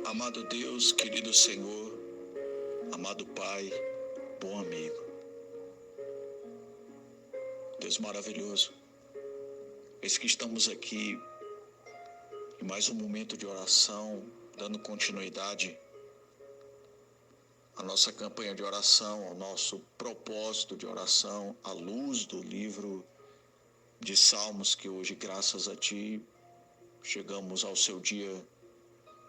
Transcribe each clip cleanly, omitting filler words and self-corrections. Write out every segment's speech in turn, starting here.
Amado Deus, querido Senhor, amado Pai, bom amigo, Deus maravilhoso, eis que estamos aqui em mais um momento de oração, dando continuidade à nossa campanha de oração, ao nosso propósito de oração, à luz do livro de Salmos, que hoje, graças a Ti, chegamos ao seu dia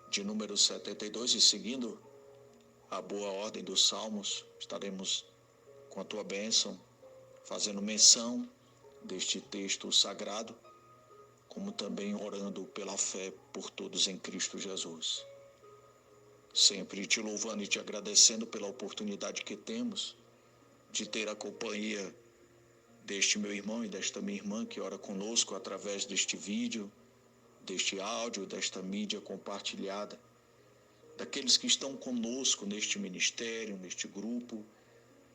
de número 72 e seguindo a boa ordem dos Salmos, estaremos com a Tua bênção, fazendo menção deste texto sagrado, como também orando pela fé por todos em Cristo Jesus. Sempre te louvando e te agradecendo pela oportunidade que temos de ter a companhia deste meu irmão e desta minha irmã que ora conosco através deste vídeo, deste áudio, desta mídia compartilhada, daqueles que estão conosco neste ministério, neste grupo,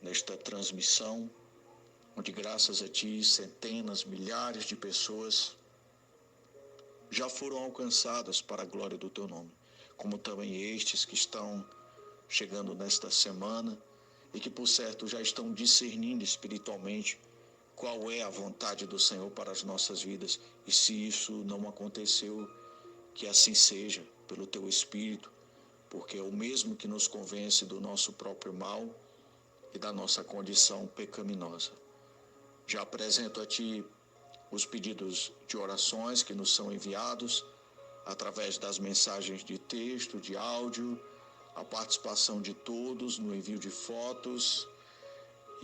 nesta transmissão, onde graças a Ti centenas, milhares de pessoas já foram alcançadas para a glória do Teu nome, como também estes que estão chegando nesta semana e que por certo já estão discernindo espiritualmente qual é a vontade do Senhor para as nossas vidas, e se isso não aconteceu, que assim seja pelo Teu Espírito, porque é o mesmo que nos convence do nosso próprio mal e da nossa condição pecaminosa. Já apresento a Ti os pedidos de orações que nos são enviados através das mensagens de texto, de áudio, a participação de todos no envio de fotos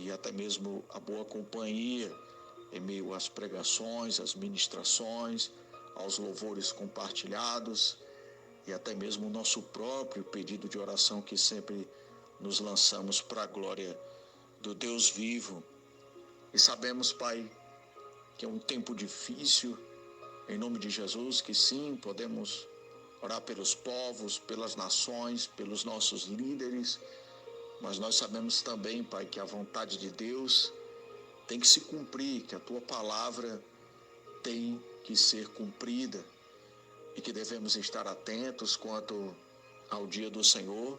e até mesmo a boa companhia em meio às pregações, às ministrações, aos louvores compartilhados e até mesmo o nosso próprio pedido de oração que sempre nos lançamos para a glória do Deus vivo. E sabemos, Pai, que é um tempo difícil, em nome de Jesus, que sim, podemos orar pelos povos, pelas nações, pelos nossos líderes, mas nós sabemos também, Pai, que a vontade de Deus tem que se cumprir, que a Tua palavra tem que ser cumprida e que devemos estar atentos quanto ao dia do Senhor,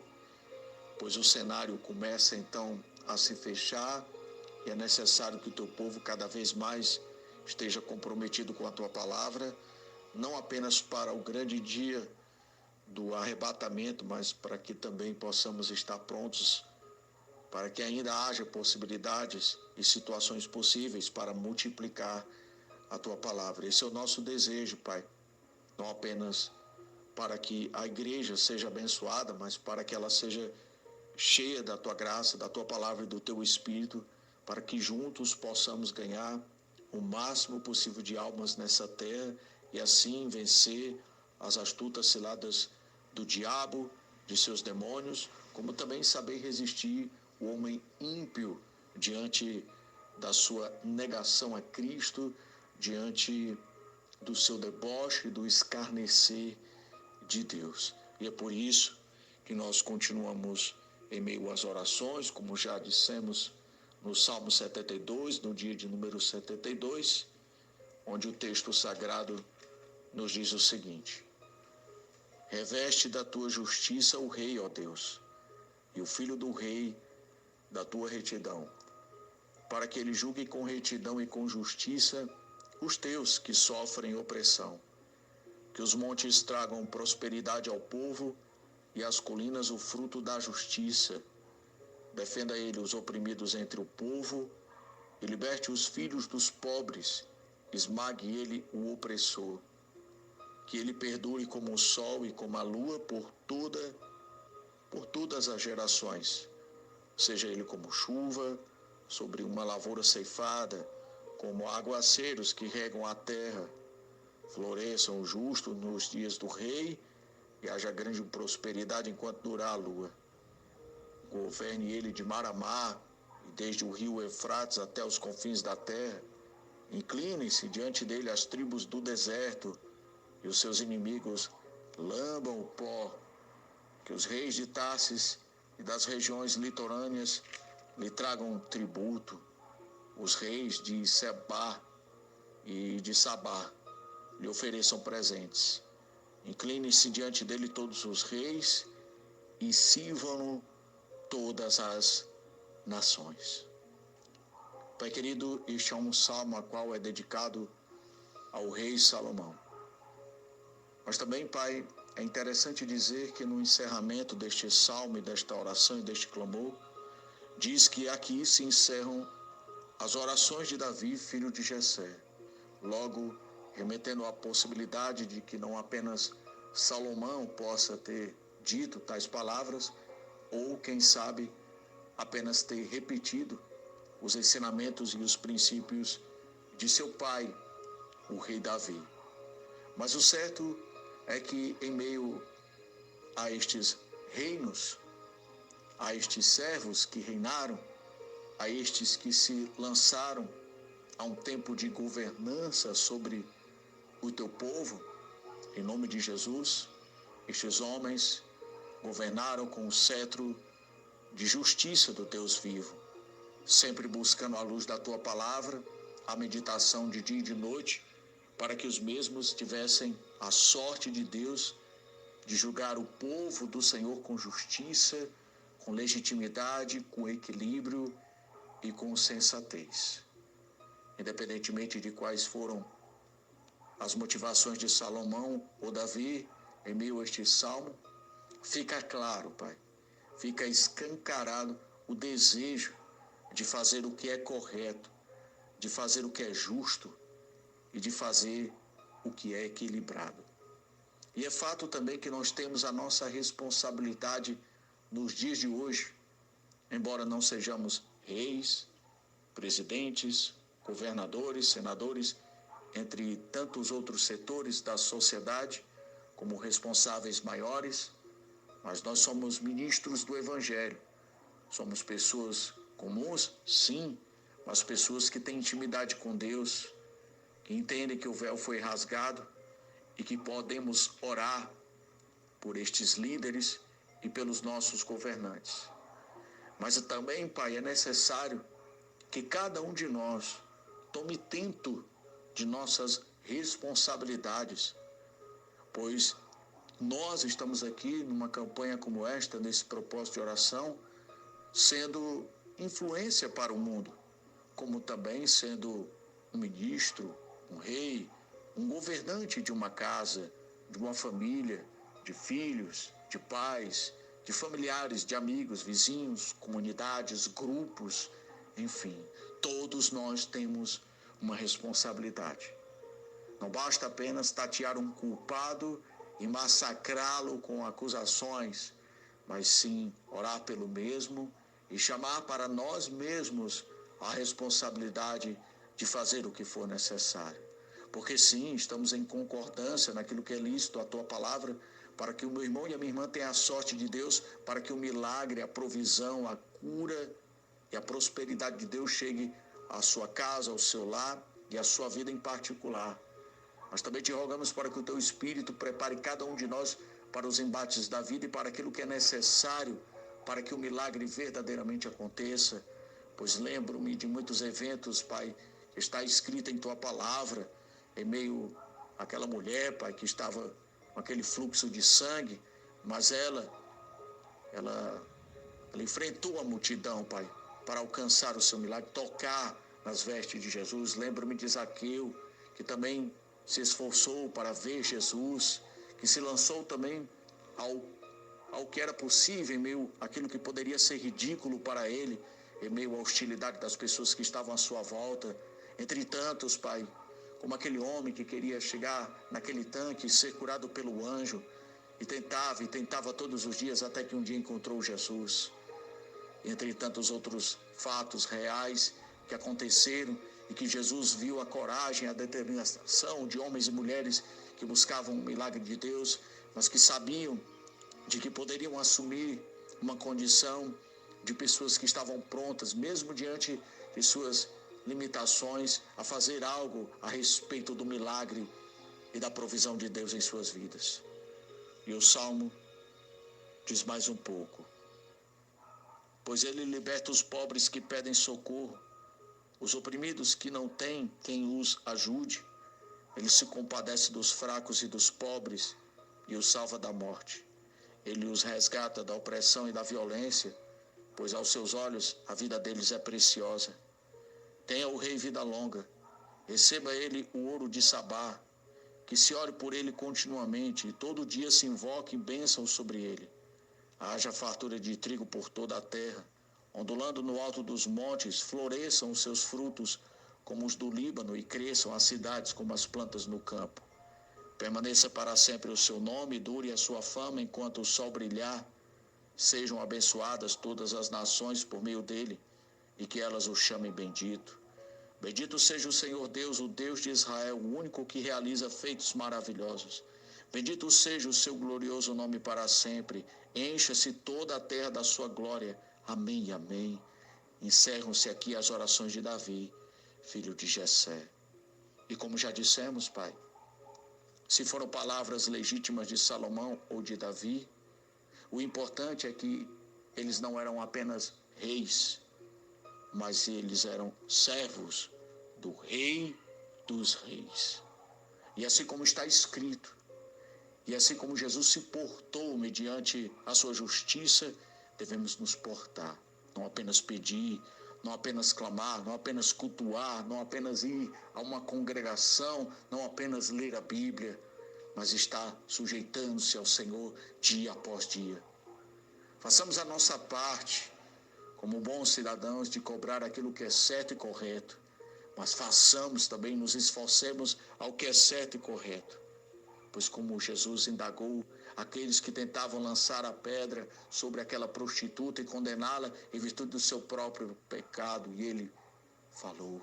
pois o cenário começa então a se fechar e é necessário que o Teu povo cada vez mais esteja comprometido com a Tua palavra, não apenas para o grande dia do arrebatamento, mas para que também possamos estar prontos, para que ainda haja possibilidades e situações possíveis para multiplicar a Tua palavra. Esse é o nosso desejo, Pai, não apenas para que a igreja seja abençoada, mas para que ela seja cheia da Tua graça, da Tua palavra e do Teu Espírito, para que juntos possamos ganhar o máximo possível de almas nessa terra e assim vencer as astutas ciladas do diabo, de seus demônios, como também saber resistir o homem ímpio diante da sua negação a Cristo, diante do seu deboche, do escarnecer de Deus. E é por isso que nós continuamos em meio às orações, como já dissemos no Salmo 72, no dia de número 72, onde o texto sagrado nos diz o seguinte: reveste da tua justiça o rei, ó Deus, e o filho do rei da tua retidão, para que ele julgue com retidão e com justiça os teus que sofrem opressão. Que os montes tragam prosperidade ao povo e as colinas o fruto da justiça. Defenda ele os oprimidos entre o povo e liberte os filhos dos pobres. Esmague ele o opressor. Que ele perdure como o sol e como a lua por todas as gerações. Seja ele como chuva sobre uma lavoura ceifada, como aguaceiros que regam a terra. Floresçam o justo nos dias do rei e haja grande prosperidade enquanto durar a lua. Governe ele de mar a mar, e desde o rio Eufrates até os confins da terra. Inclinem-se diante dele as tribos do deserto, e os seus inimigos lambam o pó. Que os reis de Tarsis e das regiões litorâneas lhe tragam tributo. Os reis de Sebá e de Sabá lhe ofereçam presentes. Incline-se diante dele todos os reis e sirvam-no todas as nações. Pai querido, este é um salmo a qual é dedicado ao rei Salomão. Mas também, Pai, é interessante dizer que no encerramento deste salmo e desta oração e deste clamor, diz que aqui se encerram as orações de Davi, filho de Jessé, logo remetendo à possibilidade de que não apenas Salomão possa ter dito tais palavras, ou, quem sabe, apenas ter repetido os ensinamentos e os princípios de seu pai, o rei Davi. Mas o certo é que, em meio a estes reinos, a estes servos que reinaram, a estes que se lançaram a um tempo de governança sobre o teu povo, em nome de Jesus, estes homens governaram com o cetro de justiça do Deus vivo, sempre buscando a luz da tua palavra, a meditação de dia e de noite, para que os mesmos tivessem a sorte de Deus de julgar o povo do Senhor com justiça, com legitimidade, com equilíbrio e com sensatez. Independentemente de quais foram as motivações de Salomão ou Davi, em meio a este salmo, fica claro, Pai, fica escancarado o desejo de fazer o que é correto, de fazer o que é justo e de fazer o que é equilibrado. E é fato também que nós temos a nossa responsabilidade nos dias de hoje, embora não sejamos reis, presidentes, governadores, senadores, entre tantos outros setores da sociedade, como responsáveis maiores, mas nós somos ministros do Evangelho. Somos pessoas comuns, sim, mas pessoas que têm intimidade com Deus, que entendem que o véu foi rasgado e que podemos orar por estes líderes e pelos nossos governantes. Mas também, Pai, é necessário que cada um de nós tome tento de nossas responsabilidades, pois nós estamos aqui numa campanha como esta, nesse propósito de oração, sendo influência para o mundo, como também sendo um ministro, um rei, um governante de uma casa, de uma família, de filhos, de pais, de familiares, de amigos, vizinhos, comunidades, grupos, enfim, todos nós temos uma responsabilidade. Não basta apenas tatear um culpado e massacrá-lo com acusações, mas sim orar pelo mesmo e chamar para nós mesmos a responsabilidade de fazer o que for necessário. Porque sim, estamos em concordância naquilo que é lícito, a tua palavra, para que o meu irmão e a minha irmã tenham a sorte de Deus, para que o milagre, a provisão, a cura e a prosperidade de Deus chegue à sua casa, ao seu lar e à sua vida em particular. Mas também te rogamos para que o teu Espírito prepare cada um de nós para os embates da vida e para aquilo que é necessário para que o milagre verdadeiramente aconteça. Pois lembro-me de muitos eventos, Pai, que está escrito em tua palavra, em meio àquela mulher, Pai, que estava com aquele fluxo de sangue, mas ela enfrentou a multidão, Pai, para alcançar o seu milagre, tocar nas vestes de Jesus. Lembro-me de Zaqueu, que também se esforçou para ver Jesus, que se lançou também ao que era possível, em meio àquilo que poderia ser ridículo para ele, em meio à hostilidade das pessoas que estavam à sua volta. Entre tantos, Pai, como aquele homem que queria chegar naquele tanque e ser curado pelo anjo, e tentava todos os dias, até que um dia encontrou Jesus. Entre tantos outros fatos reais que aconteceram e que Jesus viu a coragem, a determinação de homens e mulheres que buscavam o milagre de Deus, mas que sabiam de que poderiam assumir uma condição de pessoas que estavam prontas, mesmo diante de suas limitações, a fazer algo a respeito do milagre e da provisão de Deus em suas vidas. E o Salmo diz mais um pouco: pois ele liberta os pobres que pedem socorro, os oprimidos que não têm quem os ajude. Ele se compadece dos fracos e dos pobres e os salva da morte. Ele os resgata da opressão e da violência, pois aos seus olhos a vida deles é preciosa. Tenha o rei vida longa, receba ele o ouro de Sabá, que se ore por ele continuamente e todo dia se invoque bênçãos sobre ele. Haja fartura de trigo por toda a terra, ondulando no alto dos montes, floresçam os seus frutos como os do Líbano e cresçam as cidades como as plantas no campo. Permaneça para sempre o seu nome, dure a sua fama enquanto o sol brilhar. Sejam abençoadas todas as nações por meio dele, e que elas o chamem bendito. Bendito seja o Senhor Deus, o Deus de Israel, o único que realiza feitos maravilhosos. Bendito seja o seu glorioso nome para sempre. Encha-se toda a terra da sua glória. Amém, amém. Encerram-se aqui as orações de Davi, filho de Jessé. E como já dissemos, Pai, se foram palavras legítimas de Salomão ou de Davi, o importante é que eles não eram apenas reis, mas eles eram servos do Rei dos Reis. E assim como está escrito, e assim como Jesus se portou mediante a sua justiça, devemos nos portar, não apenas pedir, não apenas clamar, não apenas cultuar, não apenas ir a uma congregação, não apenas ler a Bíblia, mas estar sujeitando-se ao Senhor dia após dia. Façamos a nossa parte, como bons cidadãos, de cobrar aquilo que é certo e correto, mas façamos também, nos esforcemos ao que é certo e correto. Pois como Jesus indagou aqueles que tentavam lançar a pedra sobre aquela prostituta e condená-la em virtude do seu próprio pecado, e ele falou: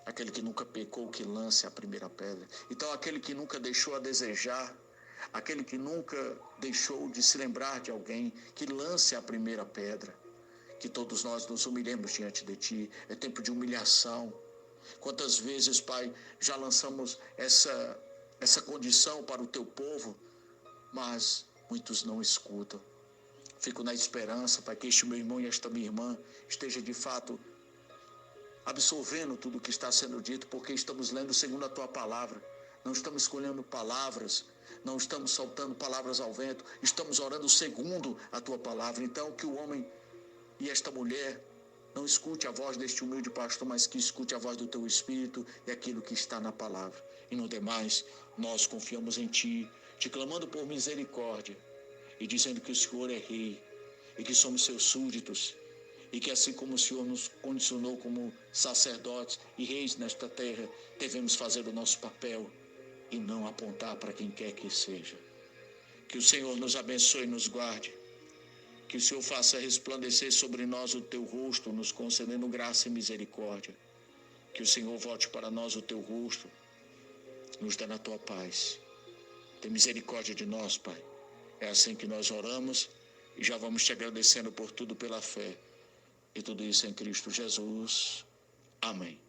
aquele que nunca pecou, que lance a primeira pedra. Então aquele que nunca deixou a desejar, aquele que nunca deixou de se lembrar de alguém, que lance a primeira pedra. Que todos nós nos humilhemos diante de Ti. É tempo de humilhação. Quantas vezes, Pai, já lançamos essa condição para o Teu povo, mas muitos não escutam. Fico na esperança, Pai, que este meu irmão e esta minha irmã esteja de fato absorvendo tudo o que está sendo dito, porque estamos lendo segundo a Tua palavra. Não estamos escolhendo palavras, não estamos soltando palavras ao vento, estamos orando segundo a Tua palavra. Então, que o homem e esta mulher não escute a voz deste humilde pastor, mas que escute a voz do Teu Espírito e aquilo que está na palavra. E no demais, nós confiamos em Ti, Te clamando por misericórdia e dizendo que o Senhor é Rei e que somos Seus súditos e que assim como o Senhor nos condicionou como sacerdotes e reis nesta terra, devemos fazer o nosso papel e não apontar para quem quer que seja. Que o Senhor nos abençoe e nos guarde. Que o Senhor faça resplandecer sobre nós o Teu rosto, nos concedendo graça e misericórdia. Que o Senhor volte para nós o Teu rosto, nos dando a Tua paz. Tem misericórdia de nós, Pai. É assim que nós oramos e já vamos Te agradecendo por tudo pela fé. E tudo isso em Cristo Jesus. Amém.